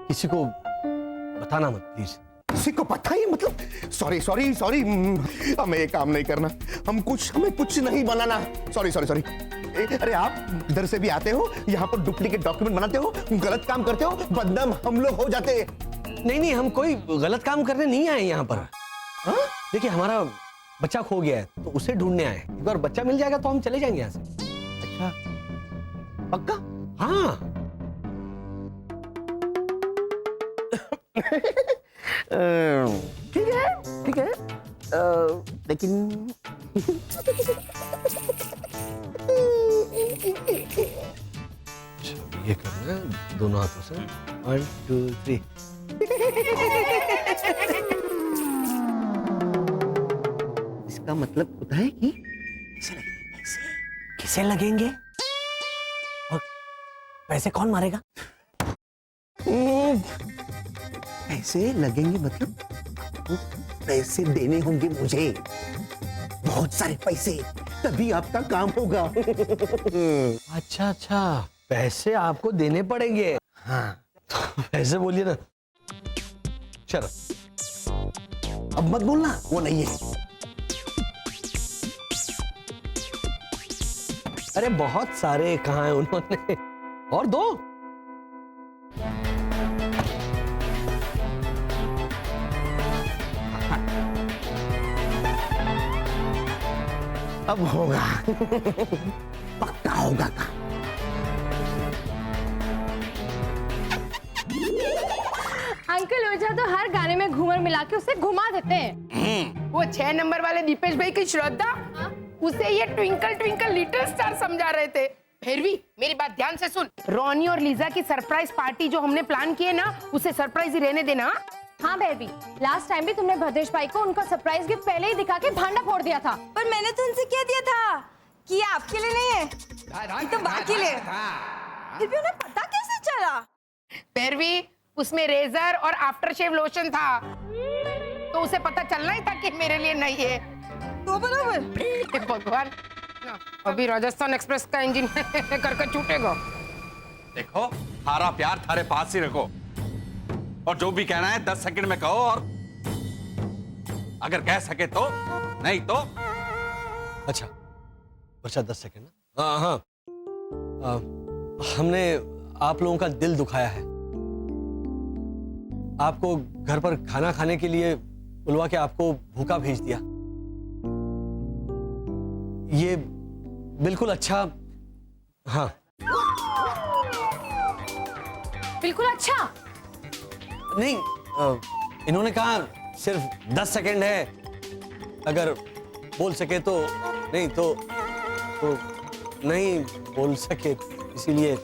किसी को बताना मत प्लीज। किसी को पता ही मतलब? सॉरी सॉरी सॉरी, हमें ये काम नहीं करना, हमें कुछ नहीं बनाना। Sorry sorry sorry. अरे आप इधर से भी आते हो, यहाँ पर डुप्लीकेट डॉक्यूमेंट बनाते हो, गलत काम करते हो, बदनाम हम लोग हो जाते हैं। नहीं, हम कोई गलत काम करने नहीं आए यहाँ पर। देखिए, हमारा बच्चा खो गया है तो उसे ढूंढने आए। एक बार बच्चा मिल जाएगा तो हम चले जाएंगे यहाँ से। अच्छा, पक्का? हाँ। ठीक है, लेकिन ये करना है दोनों हाथों से। 1 2 3। इसका मतलब होता है कि किसे लगेंगे और पैसे कौन मारेगा? पैसे लगेंगे मतलब आपको पैसे देने होंगे मुझे, बहुत सारे पैसे, तभी आपका काम होगा। अच्छा, पैसे आपको देने पड़ेंगे। हाँ, तो पैसे बोलिए ना। चलो, अब मत बोलना, वो नहीं है। अरे बहुत सारे कहाँ हैं उन्होंने, और दो। अब होगा, पक्का होगा काम। अंकल ओझा तो हर गाने में घूमर मिला के उसे घुमा देते हैं। वो 6 नंबर वाले दीपेश भाई की श्रद्धा, उसे ये ट्विंकल ट्विंकल लिटिल स्टार समझा रहे थे। फिर भी मेरी बात ध्यान से सुन, रोनी और लीजा की सरप्राइज पार्टी जो हमने प्लान की है ना, उसे सरप्राइज ही रहने देना। हाँ बेबी, लास्ट टाइम भी तुमने भद्रेश भाई को उनका सरप्राइज गिफ्ट पहले ही दिखा के भांडा फोड़ दिया था। पर मैंने तो उनसे कह दिया था कि ये आपके लिए नहीं है, ये तो बाकी लिए। फिर भी उन्हें पता कैसे चला? फिर भी उसमें रेजर और आफ्टर शेव लोशन था, तो उसे पता चलना ही था कि मेरे लिए नहीं है। तो बराबर। भगवान, अभी राजस्थान एक्सप्रेस का इंजन करके छूटेगा। देखो, थारा प्यार थारे पास ही रखो, और जो भी कहना है 10 सेकंड में कहो, और अगर कह सके तो, नहीं तो। अच्छा 10 सेकंड। हाँ, हमने आप लोगों का दिल दुखाया है, आपको घर पर खाना खाने के लिए बुलवा के आपको भूखा भेज दिया। ये बिल्कुल अच्छा, हाँ बिल्कुल अच्छा नहीं, इन्होंने कहा सिर्फ 10 सेकंड है, अगर बोल सके तो, नहीं तो नहीं बोल सके, इसीलिए।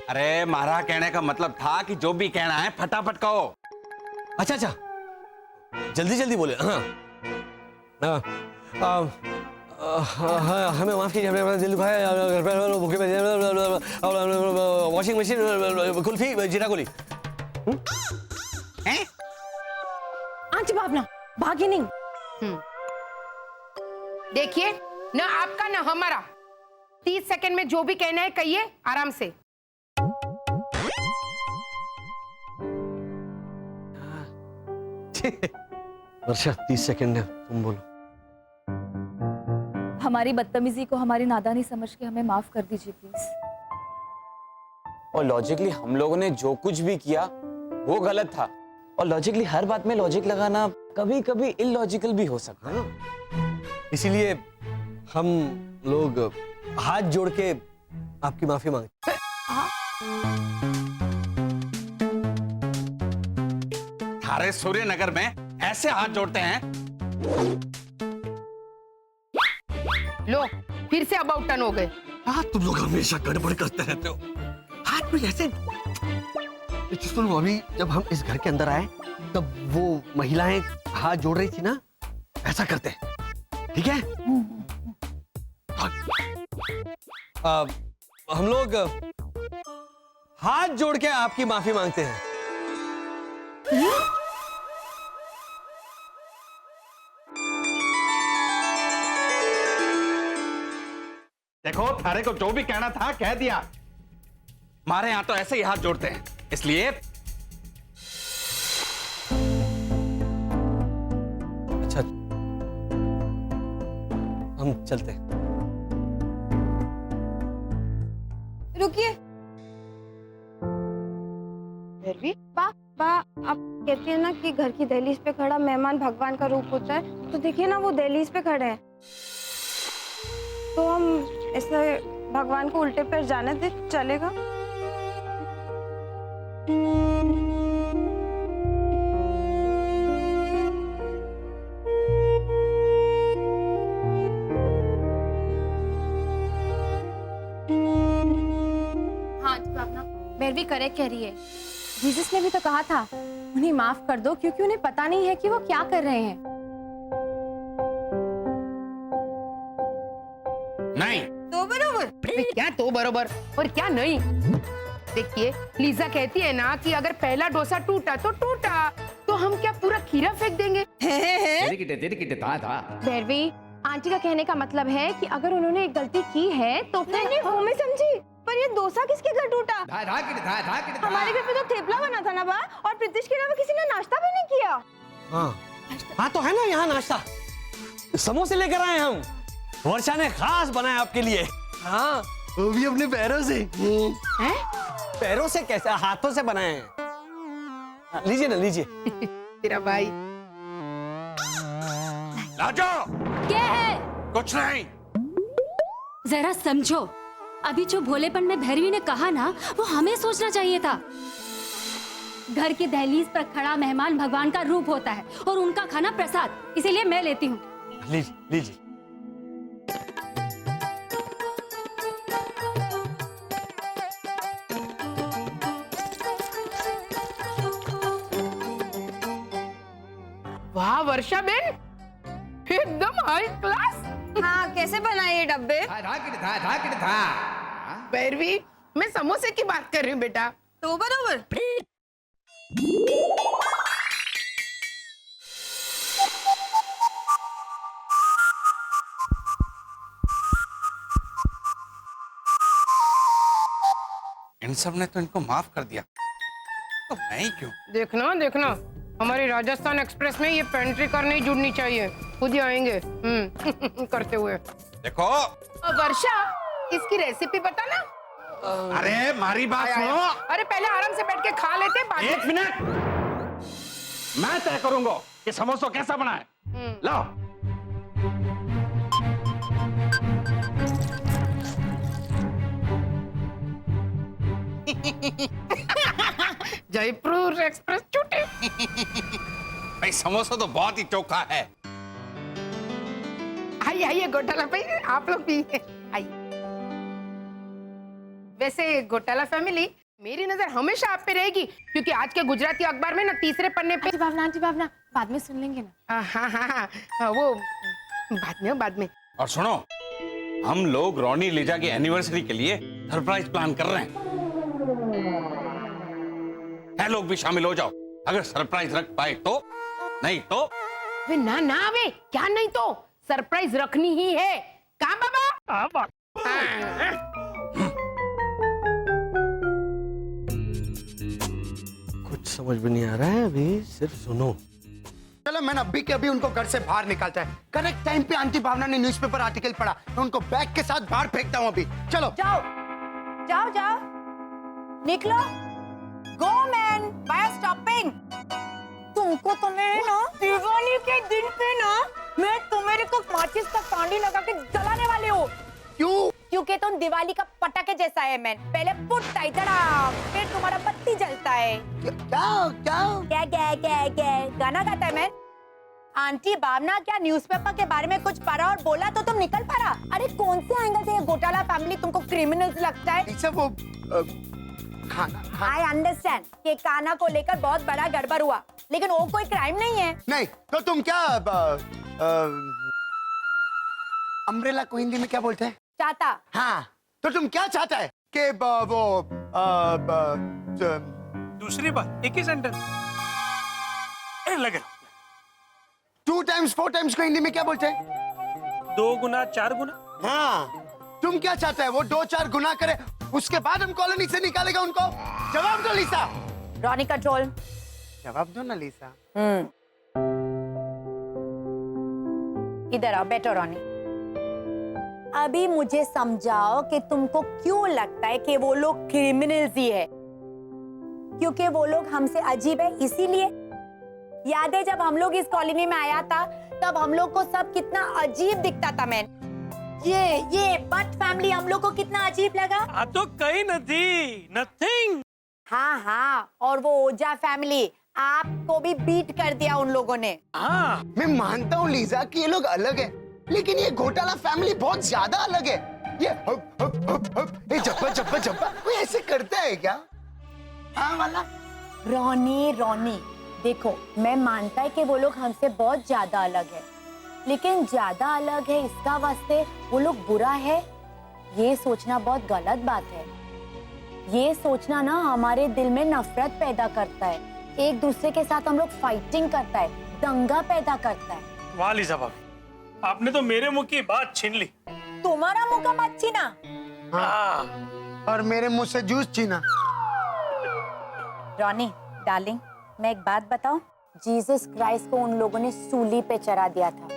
अरे मारा कहने का मतलब था कि जो भी कहना है फटाफट कहो। अच्छा, जल्दी बोले। हाँ, हमें माफ कीजिए, हमने दिल दुखाया, घर पे भूखे वॉशिंग मशीन, कुल्फी, जीरा गोली। आंटी भावना भागी नहीं। देखिए, ना आपका ना हमारा, 30 सेकंड में जो भी कहना है कहिए आराम से। वर्षा 30 सेकंड है, तुम बोलो। हमारी बदतमीजी को हमारी नादानी समझ के हमें माफ कर दीजिए प्लीज। और लॉजिकली हम लोगों ने जो कुछ भी किया वो गलत था, और लॉजिकली हर बात में लॉजिक लगाना कभी कभी इलॉजिकल भी हो सकता है। इसीलिए हम लोग हाथ जोड़ के आपकी माफी मांगते हैं। थारे सूर्यनगर में ऐसे हाथ जोड़ते हैं? लो, फिर से अबाउट टर्न हो गए। तुम लोग हमेशा गड़बड़ करते रहते हो। हाथ में ऐसे सुनो, अभी जब हम इस घर के अंदर आए तब वो महिलाएं हाथ जोड़ रही थी ना, ऐसा करते हैं, ठीक है? हम लोग हाथ जोड़ के आपकी माफी मांगते हैं। देखो थारे को जो भी कहना था कह दिया। हमारे यहां तो ऐसे ही हाथ जोड़ते हैं, इसलिए अच्छा, हम चलते हैं। रुकिए। भैरवी, बा आप कहती है ना कि घर की दहलीज पे खड़ा मेहमान भगवान का रूप होता है, तो देखिए ना वो दहलीज पे खड़े हैं, तो हम ऐसे भगवान को उल्टे पैर जाने दे, चलेगा? हाँ जी भावना, भैरवी करेक्ट कह रही है। जीसस ने भी तो कहा था उन्हें माफ कर दो, क्योंकि उन्हें पता नहीं है कि वो क्या कर रहे हैं। नहीं। तो बरोबर। क्या तो बरोबर और क्या नहीं। देखिए, लीजा कहती है ना कि अगर पहला डोसा टूटा तो टूटा, तो हम क्या पूरा खीरा फेंक देंगे? भैरवी, आंटी का कहने का मतलब है कि अगर उन्होंने एक गलती की है तो फिर नहीं वो मैं समझी, पर ये डोसा किसके घर टूटा? हमारे घर पे तो थेपला बना था ना बा, और प्रीतिश के अलावा किसी ने नाश्ता भी नहीं किया। हाँ तो है ना यहाँ नाश्ता, समोसे लेकर आए हम, वर्षा ने खास बनाया आपके लिए। हाँ, वो भी अपने पैरों से। हैं? पैरों से कैसे, हाथों से बनाए हैं। लीजिए ना, लीजिए। तेरा भाई। लाजो, क्या है? कुछ नहीं। जरा समझो, अभी जो भोलेपन में भैरवी ने कहा ना, वो हमें सोचना चाहिए था। घर की दहलीज पर खड़ा मेहमान भगवान का रूप होता है और उनका खाना प्रसाद, इसीलिए मैं लेती हूँ। लीजिए, लीजिए। वाह वर्षा बेन, एकदम हाई क्लास। हाँ, कैसे बनाए ये डब्बे? भैरवी, मैं समोसे की बात कर रही हूँ बेटा। तो बरोबर। इन सब ने तो इनको माफ कर दिया, तो मैं ही क्यों? देखना देखना, हमारी राजस्थान एक्सप्रेस में ये पेंट्री कार नहीं जुड़नी चाहिए, खुद ही आएंगे करते हुए। देखो, वर्षा, इसकी रेसिपी बता ना। अरे मारी बात सुनो। अरे पहले आराम से बैठ के खा लेते, बाद में। 1 मिनट, मैं तय करूंगा कि समोसा कैसा बनाए। लाओ। जयपुर एक्सप्रेस छूटे। भाई समोसा तो बहुत ही चोखा है। आइए आइए घोटाला भाई, आप लोग भी आइए। वैसे घोटाला फैमिली, मेरी नजर हमेशा आप पे रहेगी, क्योंकि आज के गुजराती अखबार में ना तीसरे पन्ने पे। आंटी भावना, बाद में सुन लेंगे ना। हाँ हाँ हाँ, वो बाद में। और सुनो, हम लोग रोनी लीजा की एनिवर्सरी के लिए सरप्राइज प्लान कर रहे हैं। है लोग भी शामिल हो जाओ, अगर सरप्राइज रख पाए तो, नहीं तो। वे ना ना वे, क्या नहीं तो, सरप्राइज रखनी ही है। कहाँ बाबा? हाँ। कुछ समझ में नहीं आ रहा है, अभी सिर्फ सुनो। चलो, मैंने अभी के अभी उनको घर से बाहर निकालता है। करेक्ट टाइम पे आंटी भावना ने न्यूज़पेपर आर्टिकल पढ़ा, मैं उनको बैग के साथ बाहर फेंकता हूँ अभी। चलो जाओ जाओ जाओ, निकलो। Go man, why are stopping? तुमको तो मैं ना दिवाली के दिन पे ना, मैं तुम्हारे को माचिस का कांडी लगा के जलाने वाली हूँ। क्यों? क्योंकि तुम दिवाली का पटाखे जैसा है मैन। पहले फुटता है धड़ाम, फिर तुम्हारा बत्ती जलता है। क्या गाना गाता है मैन। आंटी भावना क्या न्यूज़पेपर के बारे में कुछ पढ़ा और बोला तो तुम निकल पड़ा? अरे कौन से एंगल से ये घोटाला फैमिली तुमको क्रिमिनल्स लगता है? इसे वो खाना। आई अंडरस्टैंड कि काना को लेकर बहुत बड़ा गड़बड़ हुआ, लेकिन वो कोई क्राइम नहीं है। नहीं तो तुम क्या अम्ब्रेला को हिंदी में क्या बोलते हैं? चाहता। हाँ, तो तुम क्या चाहता है कि दूसरी बात एक ही सेंटेंस लगे। 2 times 4 times को हिंदी में क्या बोलते हैं? 2 गुना 4 गुना। हाँ, तुम क्या चाहते हैं वो 2-4 गुनाह करे उसके बाद हम कॉलोनी से निकालेगा उनको? जवाब दो लिसा। Ronnie control. जवाब दो ना लिसा। इधर आओ, बैठो रॉनी। अभी मुझे समझाओ कि तुमको क्यों लगता है कि वो लोग क्रिमिनल्स ही है? क्योंकि वो लोग हमसे अजीब है इसीलिए? याद है जब हम लोग इस कॉलोनी में आया था तब हम लोग को सब कितना अजीब दिखता था मैन। ये बट फैमिली हम लोग को कितना अजीब लगा। आ तो कहीं नहीं, नथिंग। हाँ हाँ, और वो ओझा फैमिली आपको भी बीट कर दिया उन लोगों ने। हाँ, मैं मानता हूँ लीजा कि ये लोग अलग है, लेकिन ये घोटाला फैमिली बहुत ज्यादा अलग है। ये ये जब्बा कोई ऐसे करता है क्या? हाँ वाला। रॉनी देखो, मैं मानता है कि वो लोग हमसे बहुत ज्यादा अलग है, लेकिन ज्यादा अलग है इसका वास्ते वो लोग बुरा है ये सोचना बहुत गलत बात है। ये सोचना ना हमारे दिल में नफरत पैदा करता है, एक दूसरे के साथ हम लोग फाइटिंग करता है, दंगा पैदा करता है। वाह लिसा भाभी, आपने तो मेरे मुंह की बात छीन ली। तुम्हारा मुंह का बात छीना? हाँ। और मेरे मुंह से जूस छीना। रॉनी डार्लिंग, मैं एक बात बताऊं, जीसस क्राइस्ट को उन लोगों ने सूली पे चढ़ा दिया था,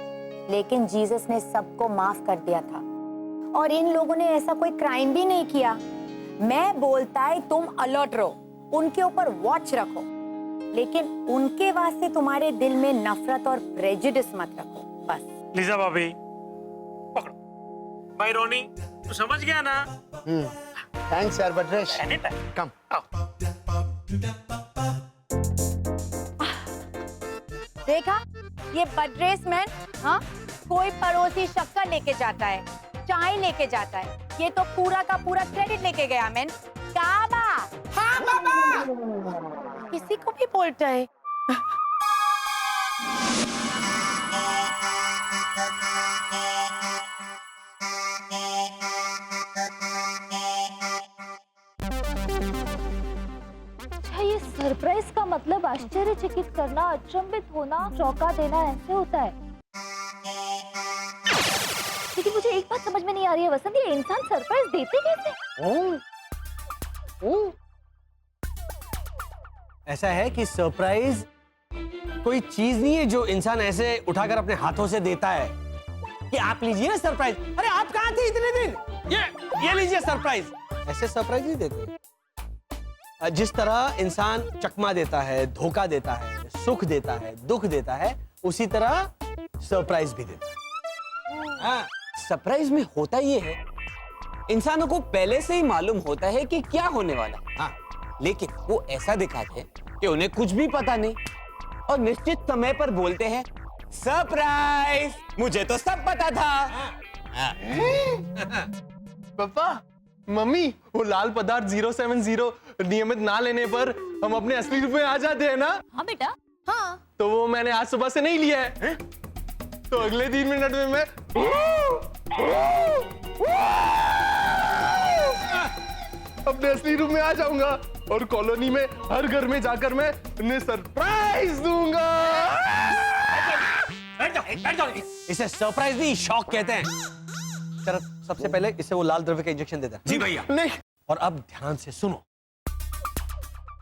लेकिन जीसस ने सबको माफ कर दिया था, और इन लोगों ने ऐसा कोई क्राइम भी नहीं किया। मैं बोलता है तुम अलर्ट रहो, उनके ऊपर वॉच रखो, लेकिन उनके वास्ते तुम्हारे दिल में नफरत और प्रेजुडिस मत रखो, बस। लिसा भाभी, पकड़ो। भाई रोनी, तू समझ गया ना? थैंक्स यार बद्रेश। Anytime. कम। आओ। देखा, ये बड्रेस मैन, हाँ, कोई पड़ोसी शक्कर लेके जाता है, चाय लेके जाता है, ये तो पूरा का पूरा क्रेडिट लेके गया मैन। काबा, हाँ बाबा, किसी को भी बोलता है। ये सरप्राइज का मतलब आश्चर्यचकित करना, अचंभित होना, चौंका देना ऐसे होता है। लेकिन मुझे एक बात समझ में नहीं आ रही है वसंत, ये इंसान सरप्राइज देते कैसे? ऐसा है कि सरप्राइज कोई चीज नहीं है जो इंसान ऐसे उठाकर अपने हाथों से देता है कि आप लीजिए ना सरप्राइज। अरे आप कहाँ थे इतने दिन? ये लीजिए सरप्राइज। ऐसे सरप्राइज नहीं देते। जिस तरह इंसान चकमा देता है, धोखा देता है, सुख देता है, दुख देता है, उसी तरह सरप्राइज भी देता है। हाँ, सरप्राइज में होता ये है, इंसानों को पहले से ही मालूम होता है कि क्या होने वाला है। हाँ, लेकिन वो ऐसा दिखाते हैं कि उन्हें कुछ भी पता नहीं, और निश्चित समय पर बोलते हैं सरप्राइज, मुझे तो सब पता था। पापा, मम्मी, वो लाल पदार्थ 070 नियमित ना लेने पर हम अपने असली रूप में आ जाते हैं ना? हाँ बेटा, हाँ। तो वो मैंने आज सुबह से नहीं लिया है, तो अगले 3 मिनट में मैं अपने असली रूप में आ जाऊंगा और कॉलोनी में हर घर में जाकर मैं उन्हें सरप्राइज दूंगा। बैठ जाओ। इसे सरप्राइज नहीं, शॉक कहते हैं। चलो सबसे पहले इसे वो लाल द्रव्य का इंजेक्शन देता है। जी भैया। नहीं, और अब ध्यान से सुनो,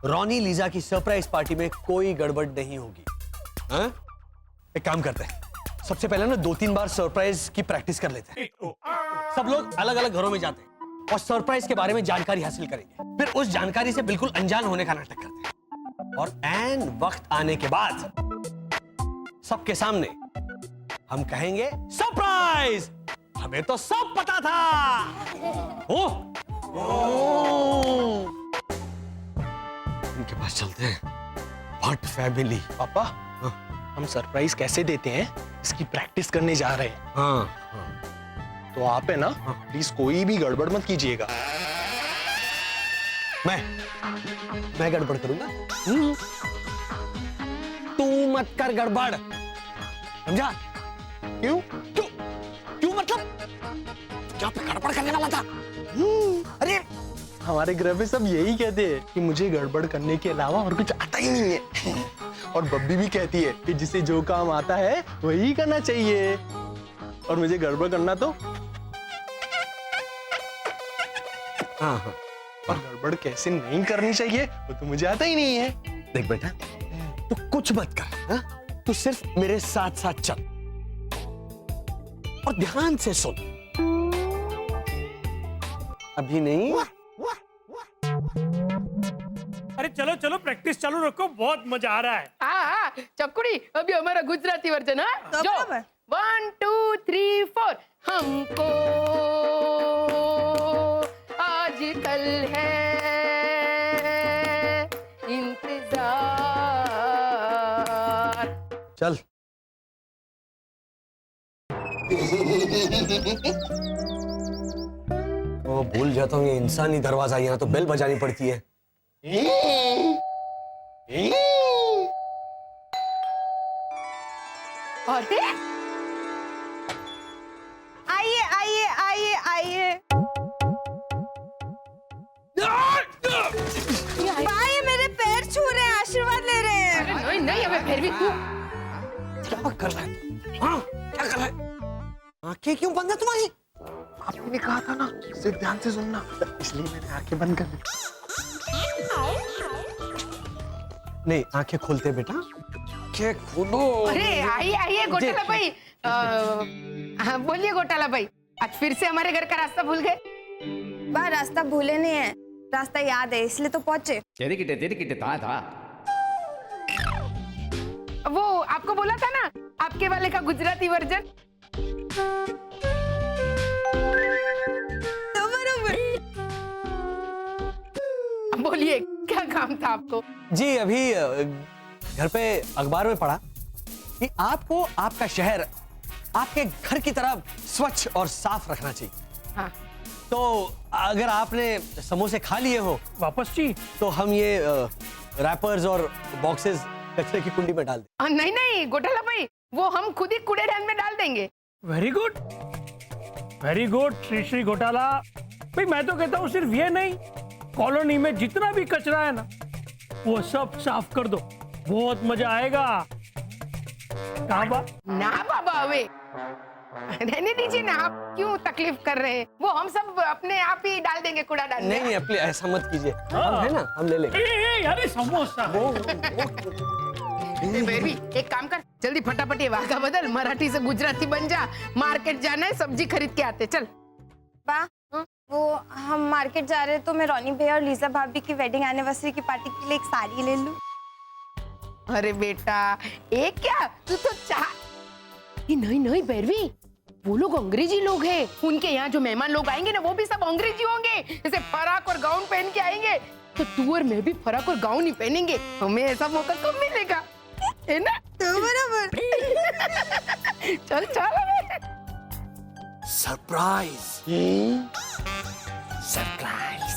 रॉनी लीजा की सरप्राइज पार्टी में कोई गड़बड़ नहीं होगी। हाँ? एक काम करते हैं, सबसे पहले ना 2-3 बार सरप्राइज की प्रैक्टिस कर लेते हैं। सब लोग अलग अलग घरों में जाते हैं और सरप्राइज के बारे में जानकारी हासिल करेंगे, फिर उस जानकारी से बिल्कुल अनजान होने का नाटक करते हैं, और ऐन वक्त आने के बाद सबके सामने हम कहेंगे सरप्राइज, हमें तो सब पता था। उनके पास चलते हैं। भट्ट फैमिली। पापा, हम सरप्राइज कैसे देते हैं इसकी प्रैक्टिस करने जा रहे हैं। हाँ, तो आप है ना, प्लीज कोई भी गड़बड़ मत कीजिएगा। मैं गड़बड़ करूंगा? तू मत कर गड़बड़, समझा? क्यों? क्यों मतलब क्या पे गड़बड़ करने वाला था? अरे हमारे घर में सब यही कहते हैं कि मुझे गड़बड़ करने के अलावा और कुछ आता ही नहीं है। और बब्बी भी कहती है कि जिसे जो काम आता है वही करना चाहिए, और मुझे गड़बड़ करना तो हाँ हाँ। और गड़बड़ कैसे नहीं करनी चाहिए वो तो मुझे आता ही नहीं है। देख बेटा, तू कुछ मत कर, हाँ? तू सिर्फ मेरे साथ साथ चल और ध्यान से सुन। अभी नहीं। अरे चलो चलो प्रैक्टिस चालू रखो, बहुत मजा आ रहा है। हाँ चकुड़ी, अभी हमारा गुजराती वर्जन है जो 1 2 3 4 हमको आज कल है इंतजार। चल। वो भूल जाता हूँ, ये इंसानी दरवाजा, यहाँ तो बेल बजानी पड़ती है। और थे? आइए आइए आइए आइए। भाई मेरे पैर छू रहे हैं, आशीर्वाद ले रहे हैं। अरे नहीं नहीं, अबे फिर भी तू क्या कर रहा है? हाँ, क्या कर रहा है? आंखें क्यों बंद है तुम्हारी? आपने कहा था ना सिर्फ ध्यान से सुनना, इसलिए मैंने आंखें बंद कर ली। नहीं, आंखें खोलते बेटा, आंखें खोलो। अरे आइए आइए घोटाला भाई, हाँ बोलिए घोटाला भाई, आज फिर से हमारे घर का रास्ता भूल गए? बा रास्ता भूले नहीं है, रास्ता याद है इसलिए तो पहुंचे। वो आपको बोला था ना आपके वाले का गुजराती वर्जन। तो बरोबर। बोलिए क्या काम था आपको? जी अभी घर पे अखबार में पढ़ा कि आपको आपका शहर आपके घर की तरह स्वच्छ और साफ रखना चाहिए। हाँ। तो अगर आपने समोसे खा लिए हो वापस जी। तो हम ये रैपर्स और बॉक्सेस कचरे की कुंडी में डाल दें। नहीं नहीं घोटाला भाई, वो हम खुद ही कूड़ेदान में डाल देंगे। Very good, very good Shri Shri घोटाला भाई। मैं तो कहता हूँ सिर्फ ये नहीं, कॉलोनी में जितना भी कचरा है ना वो सब साफ कर दो, बहुत मजा आएगा। कहाँ बा? ना बाबा अवे रहने दीजिए ना, आप क्यों तकलीफ कर रहे हैं? वो हम सब अपने आप ही डाल देंगे कूड़ादान में। नहीं नहीं, ऐसा मत कीजिए, हम है ना, हम ले लेंगे। अरे समोसा। बेबी एक काम कर, जल्दी फटाफट ये वागा बदल, मराठी से गुजराती बन जा। मार्केट जाना है, सब्जी खरीद के आते, चल। बा वो हम मार्केट जा रहे हैं तो मैं रोनी भैया और लीजा भाभी की वेडिंग एनिवर्सरी की पार्टी के लिए एक साड़ी ले लूं। अरे बेटा एक क्या, तू तो चाह। नहीं नहीं भैरवी, वो लोग अंग्रेजी लोग हैं, उनके यहाँ जो मेहमान लोग आएंगे ना वो भी सब अंग्रेजी होंगे, जैसे फराक और गाउन पहन के आएंगे। तो तू और मैं भी फराक और गाउन ही पहनेंगे, हमें ऐसा मौका कब मिलेगा, है ना? तो बराबर। चल चल। Surprise, surprise.